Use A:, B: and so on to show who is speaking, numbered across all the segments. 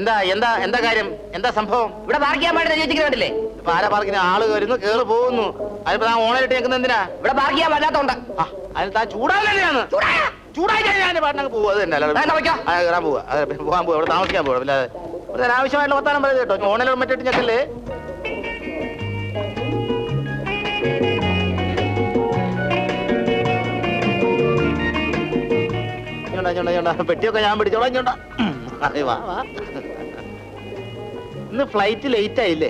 A: എന്താ എന്താ എന്താ കാര്യം? എന്താ സംഭവം?
B: ഇവിടെ പാർക്ക് ചെയ്യാൻ പാടില്ല ചോദിച്ചില്ലേ?
A: ഇപ്പൊ ആരാ പാർക്കിന്? ആള് വരുന്നു, കേറി പോകുന്നു. അതിപ്പോ താൻ ഓണായിട്ട് കേൾക്കുന്ന എന്തിനാ?
B: ഇവിടെ പാർക്ക് ചെയ്യാൻ പറ്റാത്തോണ്ട്.
A: അതിന് താൻ ചൂടാവില്ലാണ്. ചൂടായി ഞാൻ പാട്ടിനൊക്കെ പോകും. അത് തന്നെ കയറാൻ പോവാ, പോകാൻ പോവാ, ഇവിടെ താമസിക്കാൻ പോവാ. അല്ലാതെ ആവശ്യമായിട്ടുള്ള വർത്താനം പറയുന്നത് കേട്ടോ. ഓണയിലും മറ്റിട്ട് ഞെക്കല്ലേ. പെട്ടിയൊക്കെ ഞാൻ പിടിച്ചോളാം. ഇങ്ങോട്ടാ ഇന്ന് ഫ്ലൈറ്റ് ലേറ്റ് ആയില്ലേ?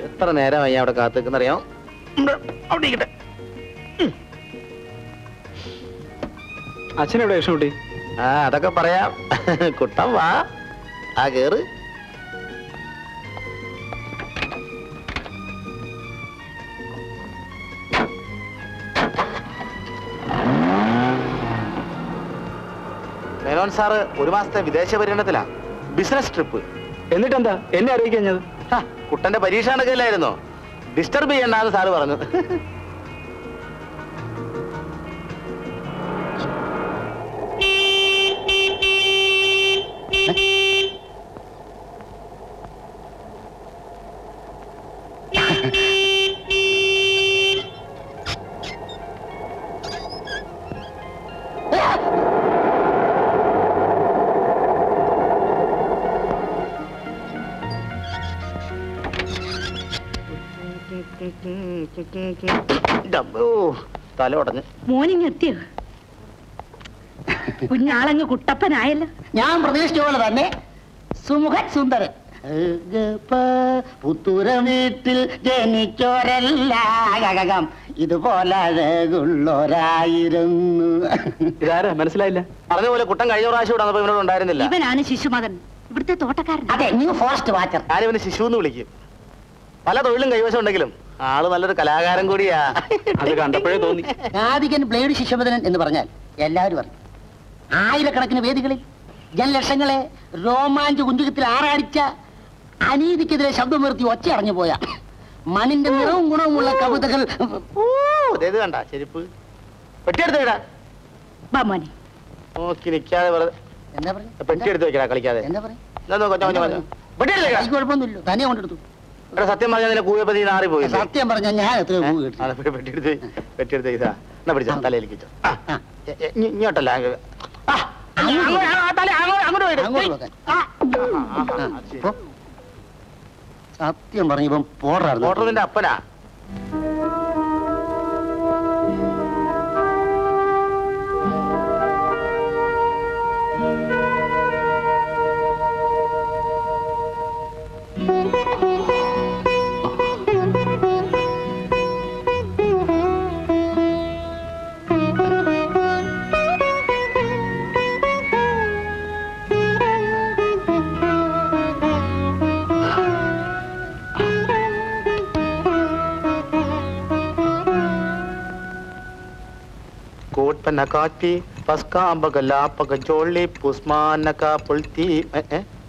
A: എത്ര നേരമായി അവിടെ കാത്തിക്കുന്നറിയാം. അവിടെ ഇരിക്കട്ടെ.
C: അച്ഛനെവിടെ യശോട്ടി?
A: അതൊക്കെ പറയാം. കുട്ടൻ വാ, കേറ്. മേനോൻ സാറ് ഒരു മാസത്തെ വിദേശ പര്യടനത്തിലാ, ബിസിനസ് ട്രിപ്പ്.
C: എന്നിട്ടെന്താ എന്നെ അറിയിക്കഞ്ഞത്?
A: കുട്ടന്റെ പരീക്ഷ നടക്കില്ലായിരുന്നോ? ഡിസ്റ്റർബ് ചെയ്യണ്ടെന്ന് സാറ് പറഞ്ഞു. തല ഉടഞ്ഞ്
D: മോനിങ്ങെത്തിയോ? കുഞ്ഞാളങ്ങ് കുട്ടപ്പനായല്ലോ.
B: ഞാൻ പ്രതീക്ഷിച്ച പോലെ തന്നെ സുമുഖൻ സുന്ദരൻ. പുത്തൂര വീട്ടിൽ ജനിച്ചോരെല്ലാം ഇതുപോലെ അഴകുള്ളോരായിരുന്നു.
C: ഇതാരാ മനസ്സിലായില്ല?
A: പറഞ്ഞ പോലെ കുട്ടൻ കഴിഞ്ഞ പ്രാവശ്യം ഇവിടെ വന്നപ്പോ ഇവനോട് ഉണ്ടായിരുന്നില്ല.
D: ഇവനാണ് ശിശുമകൻ, ഇവിടുത്തെ തോട്ടക്കാരൻ.
B: അതെ, ന്യൂ ഫോറസ്റ്റ് വാച്ചർ.
A: ഞാനിവന് ശിശു എന്ന് വിളിക്കും. പല തൊഴിലും കൈവശം ഉണ്ടെങ്കിലും ആള് നല്ലൊരു കലാകാരൻ കൂടിയാ.
C: അത് കണ്ടപ്പോഴേ തോന്നി.
B: ആദികൻ ബ്ലേഡ് ശിശുപതനൻ എന്ന് പറഞ്ഞാൽ എല്ലാവരും അറിയും. ആയിരക്കണക്കിന് വേദികളിൽ ജനലക്ഷങ്ങളെ രോമാഞ്ച കുഞ്ചുകത്തിൽ ആറാടിച്ച, അനീതിക്കെതിരെ ശബ്ദമുയർത്തി ഒച്ച അടഞ്ഞു പോയ, മണിന്റെ നിറവും ഗുണവുമുള്ള കവിതകൾ.
A: കണ്ട ചെരുപ്പ് പെട്ടിയെടുത്തേടാ. നോക്കി നിൽക്കാതെ
B: എന്താ പറയാ?
A: പെട്ടിയെടുത്ത് വെക്കടാ, കളിക്കാതെ.
B: എന്താ പറയാ? കുഴപ്പമൊന്നുമില്ല, തന്നെ കൊണ്ടെടുത്തു.
A: സത്യം പറഞ്ഞാൽ നിന്നെ കൂയപ്പതി നാറി പോയി.
B: സത്യം പറഞ്ഞാൽ ഞാൻ എത്ര
A: പെട്ടിയെടുത്ത് ഇതാ എന്നാ പിടിച്ച തലയിലേക്ക് വെച്ചോ. ഇങ്ങോട്ടല്ല,
B: സത്യം പറഞ്ഞപ്പം
A: പോട്ടറിന്റെ അപ്പനാ.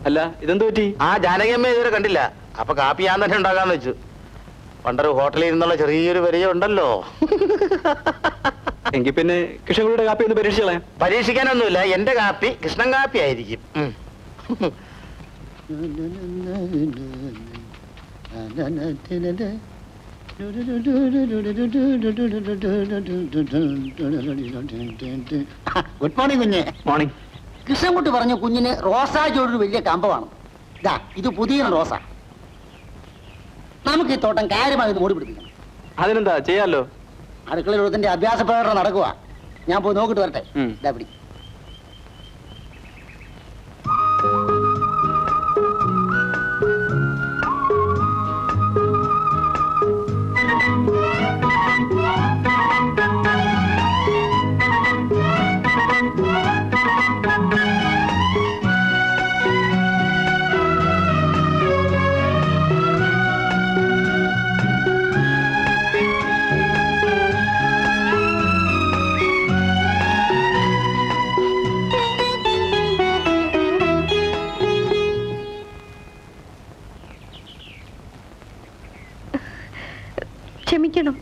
C: അല്ല, ഇതെന്ത് പറ്റി?
A: ജാനകിയമ്മ ഇതുവരെ കണ്ടില്ല. അപ്പൊ കാപ്പി ഞാൻ തന്നെ ഉണ്ടാക്കാന്ന് വെച്ചു. പണ്ടൊരു ഹോട്ടലിൽ നിന്നുള്ള ചെറിയൊരു പരിചയം ഉണ്ടല്ലോ.
C: എങ്കിൽ പിന്നെ കൃഷ്ണൻകുട്ടിയുടെ കാപ്പി ഒന്ന് പരീക്ഷിച്ചോളാം.
A: പരീക്ഷിക്കാനൊന്നുമില്ല, എന്റെ കാപ്പി കൃഷ്ണൻ കാപ്പി ആയിരിക്കും.
B: ഗുഡ് മോർണിംഗ് കുഞ്ഞ്.
C: മോർണിംഗ്.
B: കൃഷ്ണൻകുട്ടി പറഞ്ഞു കുഞ്ഞിന് റോസാ ചോടൊരു വലിയ കമ്പമാണ്. ഇതാ, ഇത് പുതിയ റോസ. നമുക്ക് ഈ തോട്ടം കാര്യമായി മൂടി പിടിപ്പിക്കണം.
C: അതിനെന്താ ചെയ്യാലോ?
B: അടുക്കള അഭ്യാസ പ്രകടനം നടക്കുക. ഞാൻ പോയി നോക്കിട്ട് വരട്ടെ. ഇതാ പിടി.
D: ക്ഷമിക്കണം.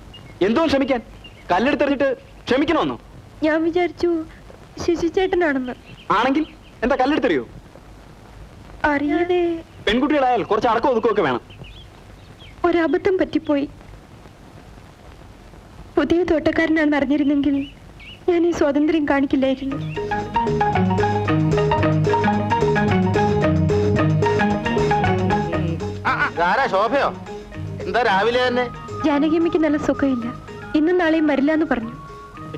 C: എന്തോ ക്ഷമിക്കാൻ? കല്ലെടുത്തെറിഞ്ഞിട്ട് ക്ഷമിക്കണമെന്നോ?
D: ഞാൻ വിചാരിച്ചു ശശിചേട്ടനാണെന്ന്.
C: ആണെങ്കിൽ എന്താ കല്ലെടുത്തെറിയോ?
E: അറിയാതെ
C: പെൺകുട്ടികളായാൽ കുറച്ച് അടക്കം ഒതുക്കമൊക്കെ വേണം.
E: ഒരബദ്ധം പറ്റിപ്പോയി. പുതിയ തോട്ടക്കാരനാണെന്ന് അറിഞ്ഞിരുന്നെങ്കിൽ ഞാൻ ഈ സ്വാതന്ത്ര്യം കാണിക്കില്ലായിരുന്നു.
A: ആരാ ശോഭയോ? എന്താ രാവിലെ തന്നെ?
E: ജാനകിയമ്മയ്ക്ക് നല്ല സുഖമില്ല. ഇന്നും നാളെയും വരില്ല എന്ന് പറഞ്ഞു.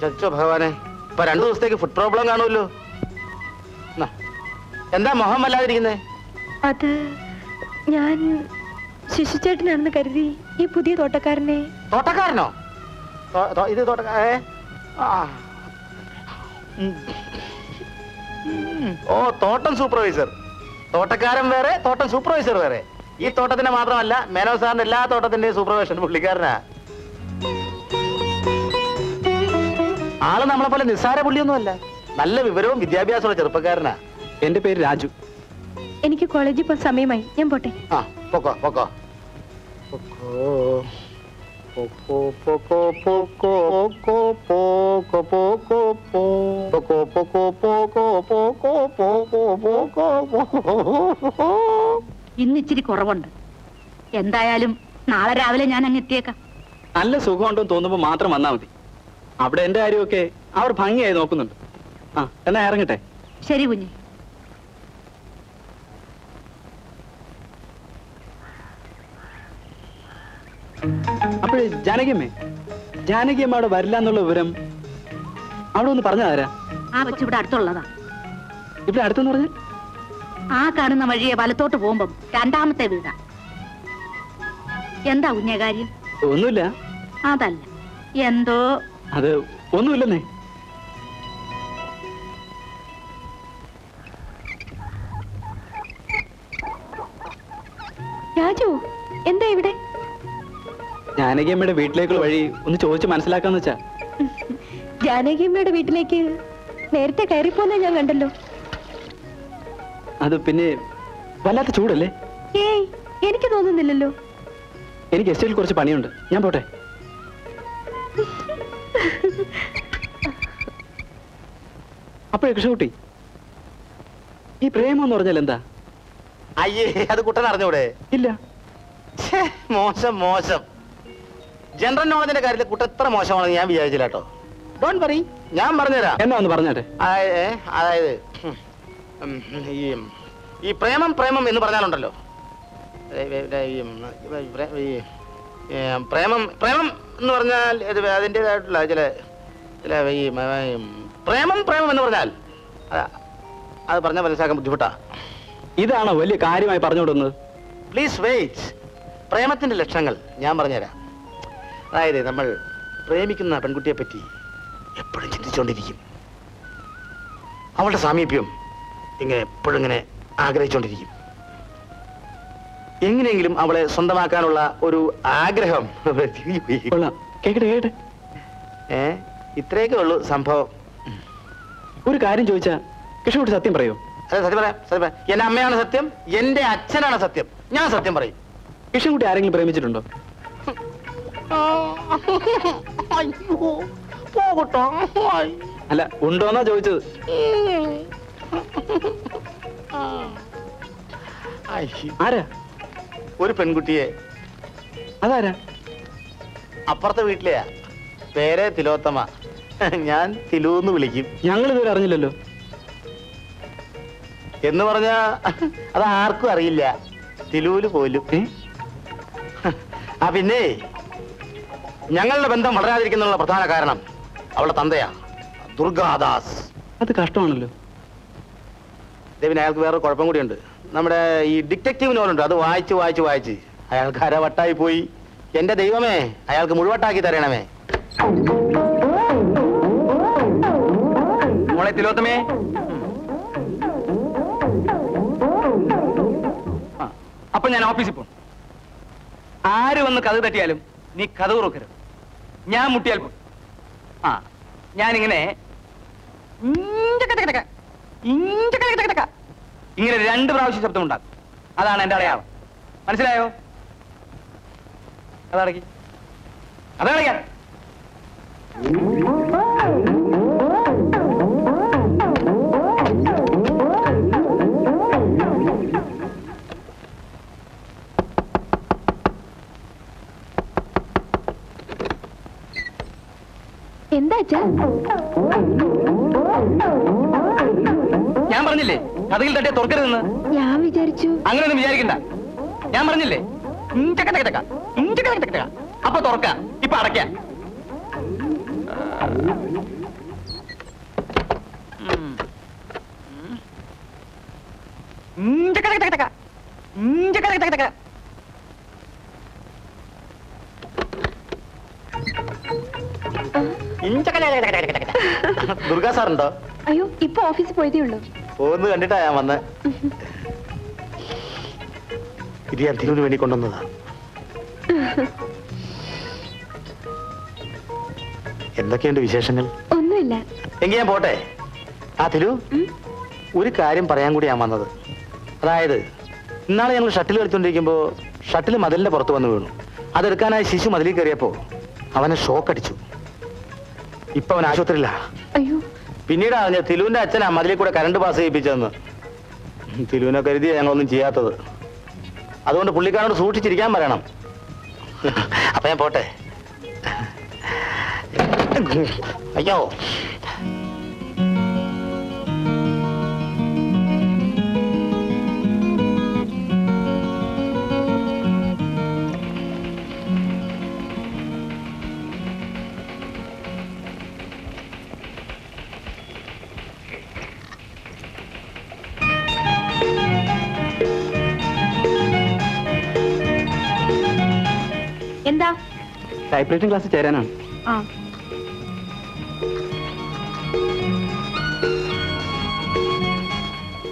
A: ചച്ചോ ഭഗവാനെ, ഇപ്പൊ 2 ദിവസത്തേക്ക് ഫുഡ് പ്രോബ്ലം കാണുമല്ലോ. എന്താ മുഖം വല്ലാതിരിക്കുന്നേ?
E: അത് ഞാൻ ശിശുചേട്ടനാണെന്ന് കരുതി ഈ പുതിയ തോട്ടക്കാരനെ.
A: തോട്ടക്കാരനോ? ഇത് തോട്ടക്കാരേ? ഓ, തോട്ടം സൂപ്പർവൈസർ. തോട്ടക്കാരൻ വേറെ, തോട്ടം സൂപ്പർവൈസർ വേറെ. ഈ തോട്ടത്തിന്റെ മാത്രമല്ല, മേനോ സാറിന്റെ എല്ലാ തോട്ടത്തിന്റെയും സൂപ്പർവൈസർ പുള്ളിക്കാരനാ. ആള് നമ്മളെ പോലെ നിസ്സാര പുള്ളിയൊന്നുമല്ല. നല്ല വിവരവും വിദ്യാഭ്യാസമുള്ള ചെറുപ്പക്കാരനാ.
C: എന്റെ പേര് രാജു.
E: എനിക്ക് കോളേജിൽ പോകാൻ സമയമായി. ഞാൻ പോട്ടെ.
A: ആ, പൊക്കോ പൊക്കോ
D: ഇന്ന് ഇച്ചിരി കുറവുണ്ട്. എന്തായാലും നാളെ രാവിലെ ഞാൻ അങ്ങ് എത്തിയേക്കാം.
C: നല്ല സുഖമുണ്ടെന്ന് തോന്നുമ്പോ മാത്രം വന്നാ മതി. അവിടെ എന്റെ കാര്യമൊക്കെ അവർ ഭംഗിയായി നോക്കുന്നുണ്ട്. ആ, എന്നാ ഇറങ്ങട്ടെ.
D: ശരി കുഞ്ഞെ.
C: അപ്പോഴേ ജാനകിയമ്മ അവിടെ വരില്ല എന്നുള്ള വിവരം അവിടെ ഒന്ന് പറഞ്ഞാരാ?
D: ആ വെച്ച് ഇവിടെ അടുത്തുള്ളതാ.
C: ഇവിടെ അടുത്തെന്ന് പറഞ്ഞാൽ
D: ആ കാണുന്ന വഴിയെ വലത്തോട്ട് പോകുമ്പം 2ാമത്തെ വീടാ. എന്താ കുഞ്ഞെ കാര്യം?
C: ഒന്നുമില്ല.
D: അതല്ല, എന്തോ.
C: അത് ഒന്നുമില്ലെന്നേ.
E: രാജു, എന്താ ഇവിടെ?
C: ജാനകിയമ്മയുടെ വീട്ടിലേക്കുള്ള വഴി ഒന്ന് ചോദിച്ച് മനസ്സിലാക്കാന്ന് വെച്ചാ.
E: ജാനകിയമ്മയുടെ വീട്ടിലേക്ക് നേരത്തെ കയറിപ്പോന്നെ ഞാൻ കണ്ടല്ലോ.
C: അത് പിന്നെ വല്ലാത്ത ചൂടല്ലേ?
E: ഏയ്, എനിക്ക് തോന്നുന്നില്ലല്ലോ.
C: എനിക്ക് എസ്റ്റേറ്റിൽ കുറച്ച് പണിയുണ്ട്. ഞാൻ പോട്ടെ. അപ്പോഴേ കൃഷ്ണകുട്ടി, ഈ പ്രേമം എന്ന് പറഞ്ഞാൽ എന്താ?
A: അയ്യേ, അത് കുട്ടൻ അറിഞ്ഞൂടെ?
C: ഇല്ല.
A: മോശം മോശം. ജനറൽ നോളജിന്റെ കാര്യത്തിൽ കുട്ടൻ എത്ര മോശമാണെന്ന് ഞാൻ വിചാരിച്ചില്ല കേട്ടോ. ഡോണ്ട് വറി, ഞാൻ പറഞ്ഞുതരാം.
C: എന്നാ ഒന്ന് പറഞ്ഞാട്ടെ.
A: അതായത് ഈ പ്രേമം പ്രേമം എന്ന് പറഞ്ഞാലുണ്ടല്ലോ, പ്രേമം പ്രേമം എന്ന് പറഞ്ഞാൽ അതിൻ്റെതായിട്ടുള്ള ചില ഈ പ്രേമം പ്രേമം എന്ന് പറഞ്ഞാൽ അത് പറഞ്ഞാൽ മനസ്സിലാക്കാൻ ബുദ്ധിമുട്ടാ.
C: ഇതാണോ വലിയ കാര്യമായി പറഞ്ഞുകൊടുക്കുന്നത്?
A: Please wait. പ്രേമത്തിന്റെ ലക്ഷണങ്ങൾ ഞാൻ പറഞ്ഞുതരാം. അതായത് നമ്മൾ പ്രേമിക്കുന്ന പെൺകുട്ടിയെ പറ്റി എപ്പോഴും ചിന്തിച്ചുകൊണ്ടിരിക്കും. അവളുടെ സാമീപ്യം ഇങ്ങനെ എപ്പോഴും ഇങ്ങനെ ആഗ്രഹിച്ചുകൊണ്ടിരിക്കും. എങ്ങനെയെങ്കിലും അവളെ സ്വന്തമാക്കാനുള്ള ഒരു ആഗ്രഹം.
C: കേക്കട്ടെ.
A: ഇത്രയൊക്കെ ഉള്ളൂ സംഭവം.
C: ഒരു കാര്യം ചോദിച്ചാ കൃഷ്ണകുട്ടി സത്യം പറയോ?
A: അതെ, സത്യം പറയാം, സത്യം പറയാം. എന്റെ അമ്മയാണ് സത്യം, എന്റെ അച്ഛനാണ് സത്യം. ഞാൻ സത്യം പറയും.
C: കൃഷ്ണകുട്ടി ആരെങ്കിലും പ്രേമിച്ചിട്ടുണ്ടോ?
A: പോകട്ടോ.
C: അല്ല, ഉണ്ടോന്നാ ചോദിച്ചത്. ആരാ?
A: ഒരു പെൺകുട്ടിയെ.
C: അതാരാ?
A: അപ്പുറത്തെ വീട്ടിലെയാ. പേര് തിലോത്തമ. ഞാൻ തിലൂന്ന് വിളിക്കും.
C: ഞങ്ങൾ ഇതുവരെ അറിഞ്ഞില്ലല്ലോ.
A: എന്ന് പറഞ്ഞാ അത് ആർക്കും അറിയില്ല, തിലൂല് പോലും. ആ പിന്നെ ഞങ്ങളുടെ ബന്ധം വളരാതിരിക്കുന്നുള്ള പ്രധാന കാരണം അവളുടെ തന്തയാ, ദുർഗാദാസ്.
C: അത് കഷ്ടമാണല്ലോ.
A: പിന്നെ അയാൾക്ക് വേറെ കുഴപ്പം കൂടിയുണ്ട്. നമ്മുടെ ഈ ഡിറ്റക്റ്റീവ് നോവലുണ്ട്, അത് വായിച്ച് വായിച്ച് വായിച്ച് അയാൾക്ക് അരവട്ടായി പോയി. എന്റെ ദൈവമേ, അയാൾക്ക് മുഴുവട്ടാക്കി തരണമേ.
C: മോളെ തിലോത്തമേ, അപ്പൊ ഞാൻ ഓഫീസിൽ പോകും. ആര് വന്ന് കഥ തട്ടിയാലും നീ കഥ തുറക്കരുത്. ഞാൻ മുട്ടിയാൽ പോകും. ആ, ഞാനിങ്ങനെ ഇങ്ങനെ 2 പ്രാവശ്യം ശബ്ദം ഉണ്ടാക്കും. അതാണ് എന്റെ അടയാളം. മനസ്സിലായോ? അതടക്കി അതടയ്ക്കാൻ.
E: എന്താ അച്ഛാ?
C: ഞാൻ പറഞ്ഞില്ലേ കഥകിൽ തട്ടിയ തുറക്കരുതെന്ന്.
E: ഞാൻ വിചാരിച്ചു.
C: അങ്ങനെയൊന്നും വിചാരിക്കണ്ട. ഞാൻ പറഞ്ഞില്ലേ ചക്ക ചക്ക ചക്ക ചക്ക ചക്ക ചക്ക. അപ്പൊ തുറക്ക, ഇപ്പൊ അടയ്ക്ക. ചക്ക ചക്ക ചക്ക ചക്ക ചക്ക ചക്ക ചക്ക.
A: ദുർഗാ സാറുണ്ടോ?
E: അയ്യോ, ഇപ്പൊ ഓഫീസിൽ പോയതേ ഉള്ളൂ.
A: പോകുന്നത് കണ്ടിട്ടാ ഞാൻ വന്ന്. ഇത് ഞാൻ തിരുവിന് വേണ്ടി കൊണ്ടുവന്നതാ. എന്തൊക്കെയുണ്ട് വിശേഷങ്ങൾ?
E: ഒന്നുമില്ല.
A: എങ്കിൽ ഞാൻ പോട്ടെ. ആ തിരു, ഒരു കാര്യം പറയാൻ കൂടി ഞാൻ വന്നത്. അതായത് ഇന്നാളെ ഞങ്ങൾ ഷട്ടിൽ കളിച്ചോണ്ടിരിക്കുമ്പോ ഷട്ടിൽ മതിലിന്റെ പുറത്ത് വന്ന് വീണു. അതെടുക്കാനായി ശിശു മതിലിൽ കയറിയപ്പോ അവനെ ഷോക്ക് അടിച്ചു. ഇപ്പൊ അവൻ ആശുപത്രിയില്ല.
E: അയ്യോ.
A: പിന്നീട് അറിഞ്ഞ തിലുവിന്റെ അച്ഛനാ മതിലിൽ കൂടെ കറണ്ട് പാസ് ചെയ്യിപ്പിച്ചതെന്ന്. തിലുവിനെ കരുതിയാ ഞങ്ങളൊന്നും ചെയ്യാത്തത്. അതുകൊണ്ട് പുള്ളിക്കാരോട് സൂക്ഷിച്ചിരിക്കാൻ പറയണം. അപ്പൊ ഞാൻ പോട്ടെ. അയ്യോ.
D: എന്താ?
C: ടൈപ്പ് റൈറ്റിംഗ് ക്ലാസ്സിൽ ചേരാനാണ്.
D: ആ,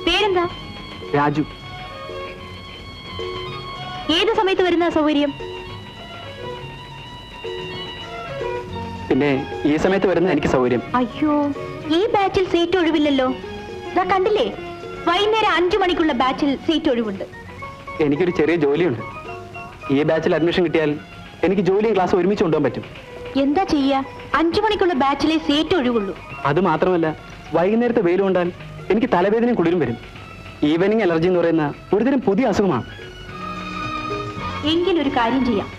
D: പേരെന്താ?
C: രാജു.
D: ഏത് സമയത്ത് വരുന്ന സൗകര്യം?
C: പിന്നെ ഈ സമയത്ത് വരുന്ന എനിക്ക് സൗകര്യം.
D: അയ്യോ, ഈ ബാച്ചിൽ സീറ്റ് ഒഴിവില്ലല്ലോ. ദാ കണ്ടില്ലേ, വൈകുന്നേരം 5 മണിക്കുള്ള ബാച്ചിൽ സീറ്റ് ഒഴിവുണ്ട്.
C: എനിക്കൊരു ചെറിയ ജോലിയുണ്ട്. ഈ ബാച്ചിൽ അഡ്മിഷൻ കിട്ടിയാൽ എനിക്ക് ജോലിയും ക്ലാസ് ഒരുമിച്ച് കൊണ്ടുപോകാൻ പറ്റും.
D: എന്താ ചെയ്യാ? 5 മണിക്കുള്ള ബാച്ചിലെ സീറ്റ് ഒഴിവുള്ളൂ.
C: അത് മാത്രമല്ല, വൈകുന്നേരത്തെ വെയിൽ കൊണ്ടാൽ എനിക്ക് തലവേദനയും കുളിരും വരും. ഈവനിങ് അലർജി എന്ന് പറയുന്ന ഒരുതരം പുതിയ അസുഖമാണ്.
D: എങ്കിലൊരു കാര്യം ചെയ്യാം.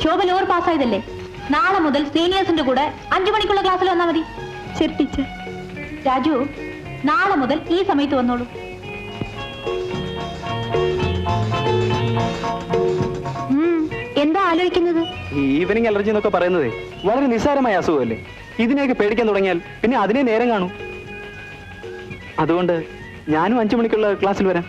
D: ശോഭ ലോവർ പാസ്സായതല്ലേ? നാളെ മുതൽ സീനിയേഴ്സിന്റെ കൂടെ 5 മണിക്കുള്ള ക്ലാസ്സിൽ വന്നാൽ മതി.
E: ശരി ടീച്ചർ.
D: രാജു, നാളെ മുതൽ ഈ സമയത്ത് വന്നോളൂ. എന്താ ആലോചിക്കുന്നത്?
C: ഈ ഈവനിങ് അലർജി എന്നൊക്കെ പറയുന്നത് വളരെ നിസ്സാരമായ അസുഖമല്ലേ? ഇതിനെയൊക്കെ പേടിക്കാൻ തുടങ്ങിയാൽ പിന്നെ അതിനെ നേരം കാണും. അതുകൊണ്ട് ഞാനും 5 മണിക്കുള്ള ക്ലാസ്സിൽ വരാം.